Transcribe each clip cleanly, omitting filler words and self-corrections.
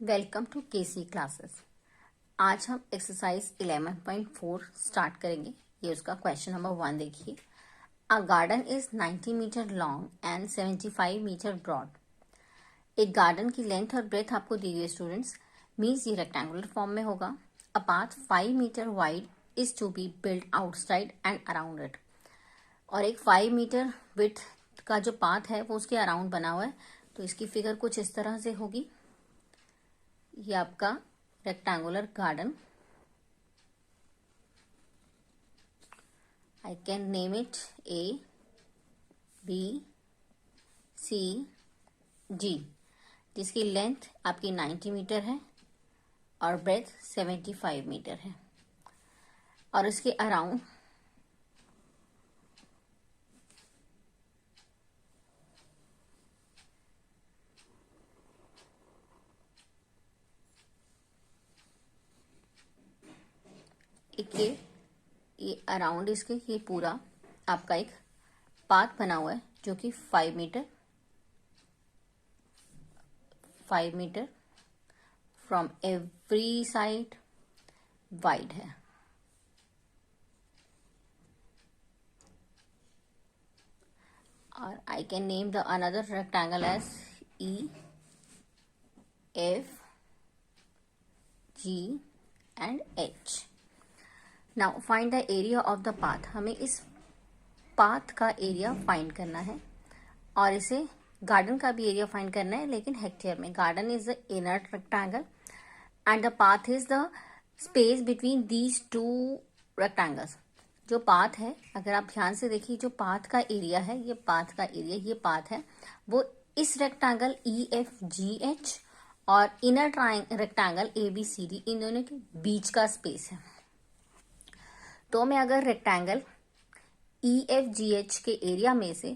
Welcome to KC classes. आज हम exercise 11.4 start करेंगे। ये उसका क्वेश्चन नंबर 1 देखिए। A garden is 90 metre long and 75 metre broad. एक गार्डन की लेंथ और ब्रेथ आपको दी हुई स्टूडेंट्स, मीन्स ये रेक्टेंगुलर फॉर्म में होगा। A path 5 metre wide is to be build outside and around it. और एक 5 मीटर विड्थ का जो पाथ है वो उसके अराउंड बना हुआ है। तो इसकी फिगर कुछ इस तरह से होगी। ये आपका rectangular garden, I can name it A B C G, जिसकी लेंथ आपकी 90 मीटर है और ब्रेथ 75 मीटर है। और इसके अराउंड ये अराउंड इसके ये पूरा आपका एक पाथ बना हुआ है जो कि 5 metre from every side wide है। और I can name the another rectangle as E F G and H. Now find the area of the path. हमें इस पाथ का एरिया फाइंड करना है और इसे गार्डन का भी एरिया फाइंड करना है, लेकिन हेक्टेयर में। Garden is the inner rectangle and the path is the space between these two rectangles. जो पाथ है, अगर आप ध्यान से देखिए, जो पाथ का एरिया है, ये पाथ का एरिया, ये पाथ है, वो इस rectangle E F G H और inner rectangle A B C D, इन दोनों के बीच का स्पेस है। तो मैं अगर rectangle E F G H के एरिया में से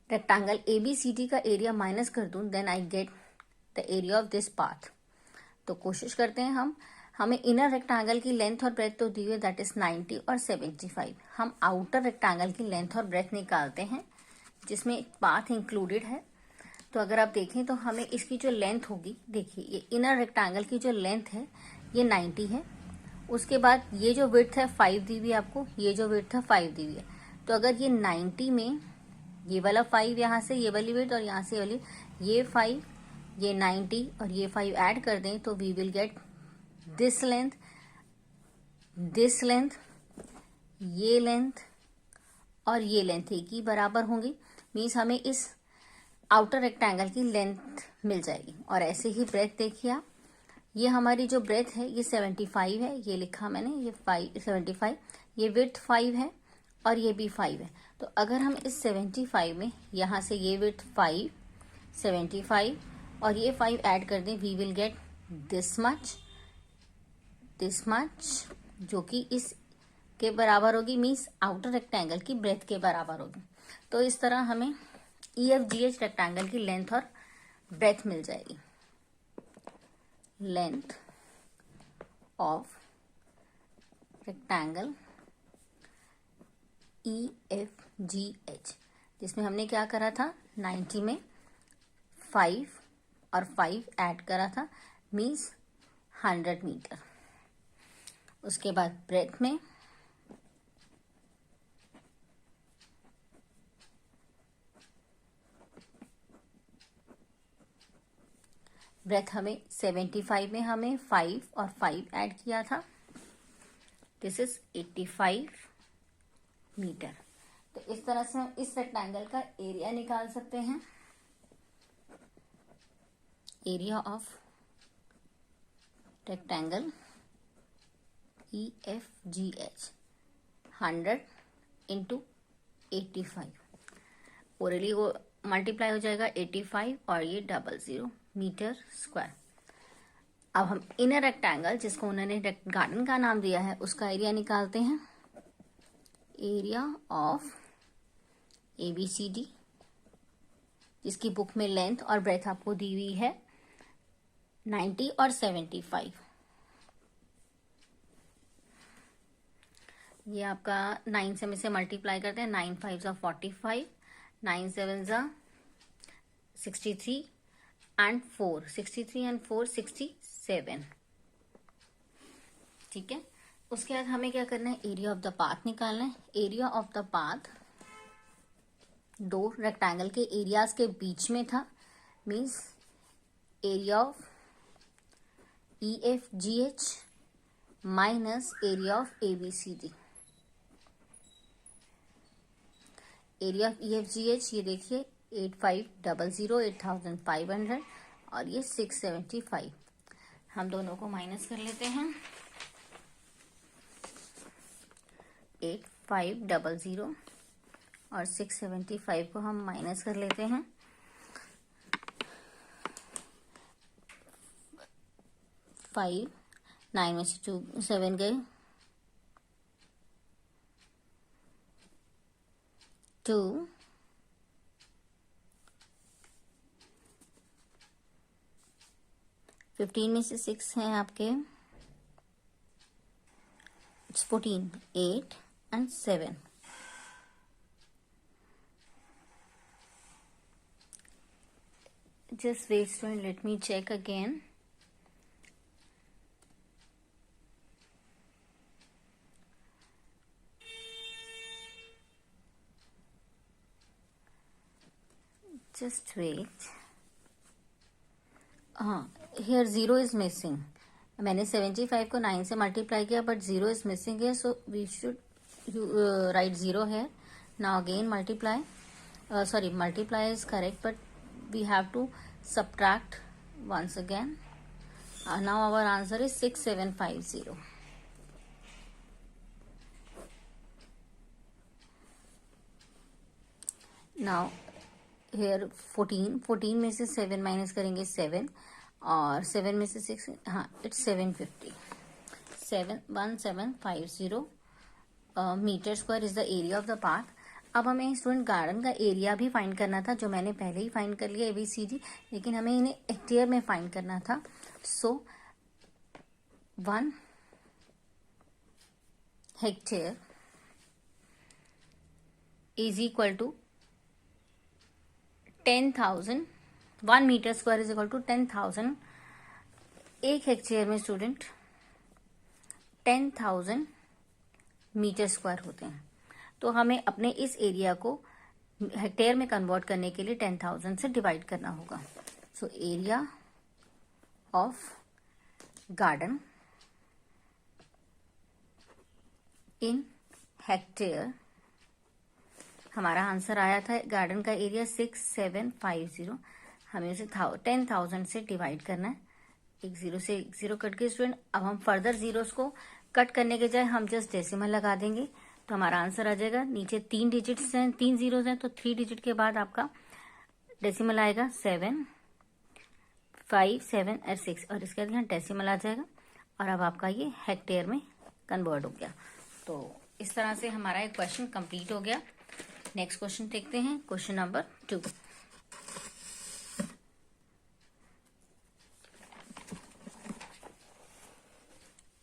rectangle A B C D का एरिया माइनस कर दूं, then I get the area of this path. तो कोशिश करते हैं हमें इनर रेक्टेंगल की लेंथ और ब्रेथ तो दी हुई, दैट इज 90 और 75। हम आउटर रेक्टेंगल की लेंथ और ब्रेथ निकालते हैं जिसमें पाथ इंक्लूडेड है। तो अगर आप देखें तो हमें इसकी जो लेंथ होगी, देखिए ये इनर रेक्टेंगल की जो लेंथ है ये 90 है। उसके बाद ये जो विड्थ है 5 दी हुई आपको, ये जो विड्थ है 5 दी हुई है। तो अगर ये 90 में ये वाला 5 यहाँ से ये वाली विड्थ और यहाँ से वाली ये 5, ये 90 और ये 5 ऐड कर दें तो we will get this length, ये लेंथ और ये लेंथ एक ही बराबर होंगी। मीन्स हमें इस आउटर रेक्टेंगल की लेंथ मिल जाएगी। और ऐसे ही ब्रेथ देखिए आप, ये हमारी जो ब्रेथ है ये 75 है, ये लिखा मैंने, ये 75, ये विड्थ 5 है और ये भी 5 है। तो अगर हम इस 75 में यहाँ से ये विड्थ 5, 75 और ये 5 ऐड कर दें, we will get this much, जो कि इस के बराबर होगी, मीन्स आउटर रेक्टेंगल की ब्रेथ के बराबर होगी। तो इस तरह हमें E F G H rectangle की लेंथ और ब्रेथ मिल जाएगी। Length of rectangle E F G H, जिसमें हमने क्या करा था, 90 में 5 और 5 ऐड करा था, मीन्स 100 मीटर। उसके बाद ब्रेथ में हमें 75 में हमें 5 और 5 ऐड किया था, दिस इज 85 मीटर। तो इस तरह से हम इस रेक्टेंगल का एरिया निकाल सकते हैं। Area of rectangle E F G H 100 into 85, orally वो मल्टीप्लाई हो जाएगा 85 और ये 00 मीटर स्क्वायर। अब हम इनर रेक्टेंगल, जिसको उन्होंने गार्डन का नाम दिया है, उसका एरिया निकालते हैं। Area of A B C D, जिसकी बुक में लेंथ और ब्रेथ आपको दी हुई है 90 और 75। ये आपका 9 से में से मल्टीप्लाई करते हैं, 9 5 जा 45, 9 7 जा 63 एंड 4, 63 एंड 4 67। ठीक है, उसके बाद हमें क्या करना है, एरिया ऑफ द पाथ निकालना है। एरिया ऑफ द पाथ दो रेक्टेंगल के एरियाज के बीच में था, means area of EFGH minus area of ABCD। Area of EFGH ये देखिए 8500, 8500 और ये 675। हम दोनों को माइनस कर लेते हैं। 8500 और 675 को हम माइनस कर लेते हैं। 5 9 में से 2 7 गए, 2 15 में से 6 हैं आपके, 14 8 and 7। Just wait student, let me check again. Just wait. हाँ, here 0 is missing. मैंने 75 को 9 से मल्टीप्लाई किया, but 0 is missing here, so we should write 0 here. Now again multiply. Multiply is correct, but we have to subtract once again. Now our answer is 6750. Now here 14 में से 7 minus करेंगे 7, और 7 में से 6, हाँ it's 750। 1750 metre square is the area of the path. अब हमें student garden का एरिया भी फाइंड करना था, जो मैंने पहले ही फाइंड कर लिया ABCD, लेकिन हमें इन्हें हेक्टेयर में फाइंड करना था। So 1 hectare is equal to 10,000। 1 metre square is equal to 10,000। एक हेक्टेयर में स्टूडेंट 10,000 मीटर स्क्वायर होते हैं, तो हमें अपने इस एरिया को हेक्टेयर में कन्वर्ट करने के लिए 10,000 से डिवाइड करना होगा। So area of garden in hectare, हमारा आंसर आया था गार्डन का एरिया 6750। हमें उसे 10,000 से डिवाइड करना है। एक जीरो से एक जीरो कट गए स्टूडेंट। अब हम फर्दर जीरोस को कट करने के जाए हम जस्ट डेसिमल लगा देंगे, तो हमारा आंसर आ जाएगा। नीचे 3 डिजिट्स हैं, 3 जीरोस हैं, तो 3 डिजिट के बाद आपका डेसिमल आएगा 7 5 7 और 6, और इसके बाद यहाँ डेसिमल आ जाएगा, और अब आपका ये हेक्टेयर में कन्वर्ट हो गया। तो इस तरह से हमारा एक क्वेश्चन कंप्लीट हो गया। नेक्स्ट क्वेश्चन देखते हैं, question number 2।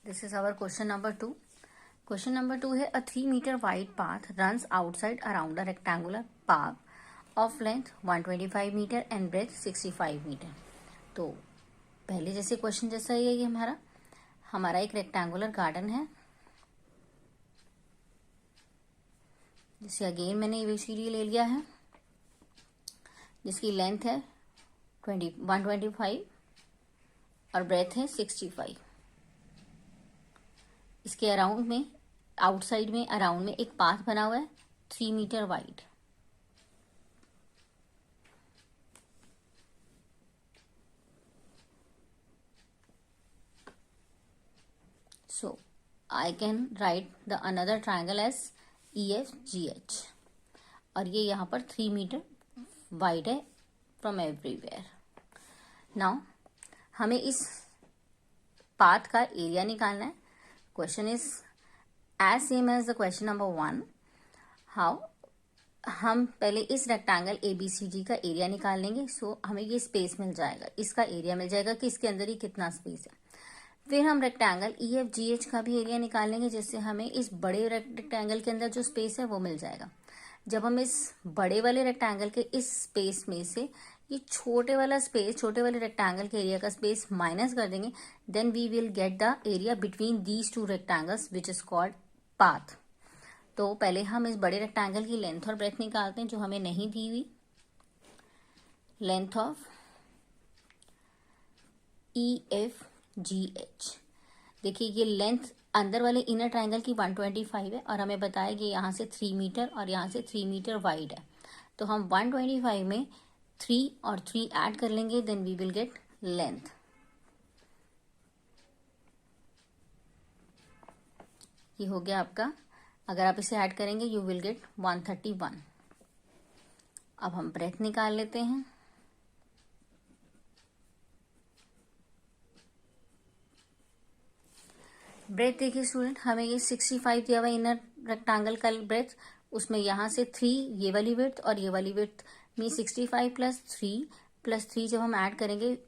This is our question number 2। Question number 2 है, a 3 metre wide path runs outside around a rectangular park of length 125 metre and breadth 65 metre. तो पहले जैसे क्वेश्चन जैसा ही है ये हमारा एक रेक्टेंगुलर गार्डन है, जिसे अगेन मैंने ABCD ले लिया है, जिसकी लेंथ है 125 और ब्रेथ है 65। इसके अराउंड में, आउटसाइड में, अराउंड में एक पाथ बना हुआ है 3 metre wide. So I can write the another triangle as EFGH, और ये यहाँ पर 3 मीटर वाइड है फ्रॉम एवरीवेयर। नाउ हमें इस पाथ का एरिया निकालना है। Question is as same as the question number 1। How, हम पहले इस रेक्टेंगल ABCD का एरिया निकाल लेंगे। सो हमें ये स्पेस मिल जाएगा, इसका एरिया मिल जाएगा कि इसके अंदर ही कितना स्पेस है। फिर हम रेक्टेंगल EFGH का भी एरिया निकालेंगे, जिससे हमें इस बड़े रेक्टेंगल के अंदर जो स्पेस है वो मिल जाएगा। जब हम इस बड़े वाले रेक्टेंगल के इस स्पेस में से ये छोटे वाला स्पेस, छोटे वाले रेक्टेंगल के एरिया का स्पेस माइनस कर देंगे, then we will get the area between these two rectangles which is called path. तो पहले हम इस बड़े रेक्टेंगल की लेंथ और ब्रेथ निकालते हैं जो हमें नहीं दी हुई। लेंथ ऑफ EFGH, देखिए ये लेंथ अंदर वाले इनर ट्रायंगल की 125 है और हमें बताया कि यहाँ से 3 मीटर और यहाँ से 3 मीटर वाइड है। तो हम 125 में 3 और 3 ऐड कर लेंगे, then we will get length. ये हो गया आपका, अगर आप इसे ऐड करेंगे यू विल गेट 131। अब हम ब्रेथ निकाल लेते हैं। ब्रेथ देखिए स्टूडेंट, हमें ये 65 दिया हुआ इनर रेक्टेंगल का ब्रेथ, उसमें यहाँ से 3 ये वाली विड्थ और ये वाली विड्थ में 65 प्लस 3 जब हम ऐड करेंगे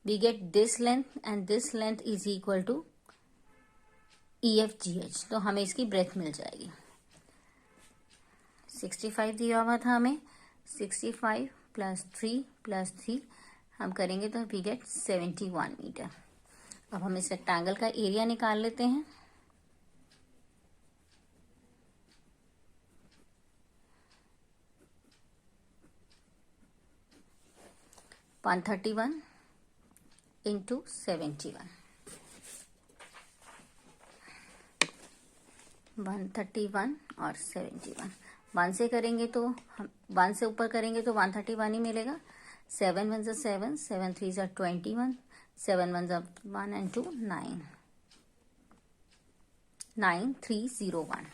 we get this length and this length is equal to EFGH। तो हमें इसकी ब्रेथ मिल जाएगी। 65 दिया हुआ था हमें, 65 प्लस 3 हम करेंगे तो वी गेट 71 मीटर। अब हम इस रेक्टेंगल का एरिया निकाल लेते हैं। वन 131 इंटू 71, 131 और 71। 1 से करेंगे तो हम 1 से ऊपर करेंगे तो 131 ही मिलेगा। 7 1 7, 7 3 21, 7 1 1 and 2 9, 9301।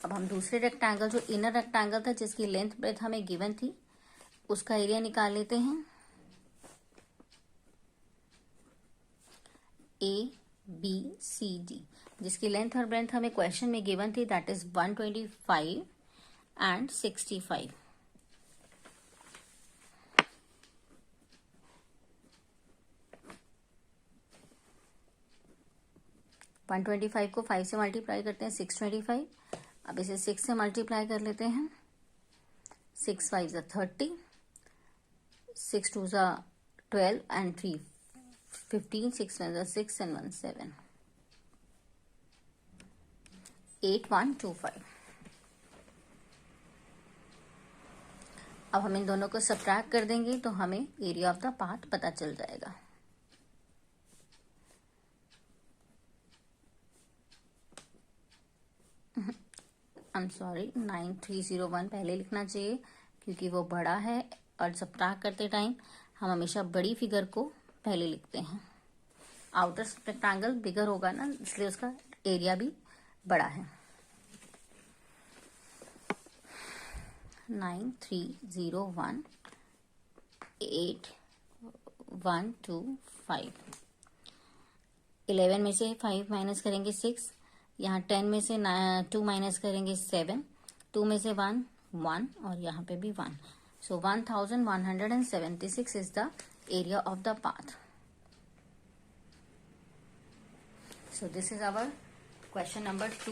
अब हम दूसरे रेक्टेंगल जो इनर रेक्टेंगल था जिसकी लेंथ ब्रेथ हमें गिवन थी उसका एरिया निकाल लेते हैं। ABCD जिसकी लेंथ और ब्रेथ हमें क्वेश्चन में गिवन थी, दैट इज 125 एंड 65। वन 125 को 5 से मल्टीप्लाई करते हैं 625। अब इसे 6 से मल्टीप्लाई कर लेते हैं। 6 5 30, 6 2 12 एंड 3 15, 6 1 6 and 1 7, 8125। अब हम इन दोनों को सब्ट्रैक्ट कर देंगे तो हमें एरिया ऑफ द पाथ पता चल जाएगा। आई एम सॉरी, 9301 पहले लिखना चाहिए क्योंकि वो बड़ा है और सब्ट्रैक्ट करते टाइम हम हमेशा बड़ी फिगर को पहले लिखते हैं। आउटर रेक्टेंगल बिगर होगा ना, इसलिए उसका एरिया भी बड़ा है। 9301 8125। 11 में से 5 माइनस करेंगे 6, यहाँ 10 में से 2 माइनस करेंगे 7, 2 में से 1 1 और यहाँ पे भी 1। So 1176 is the area of the path. So this is our question number 2।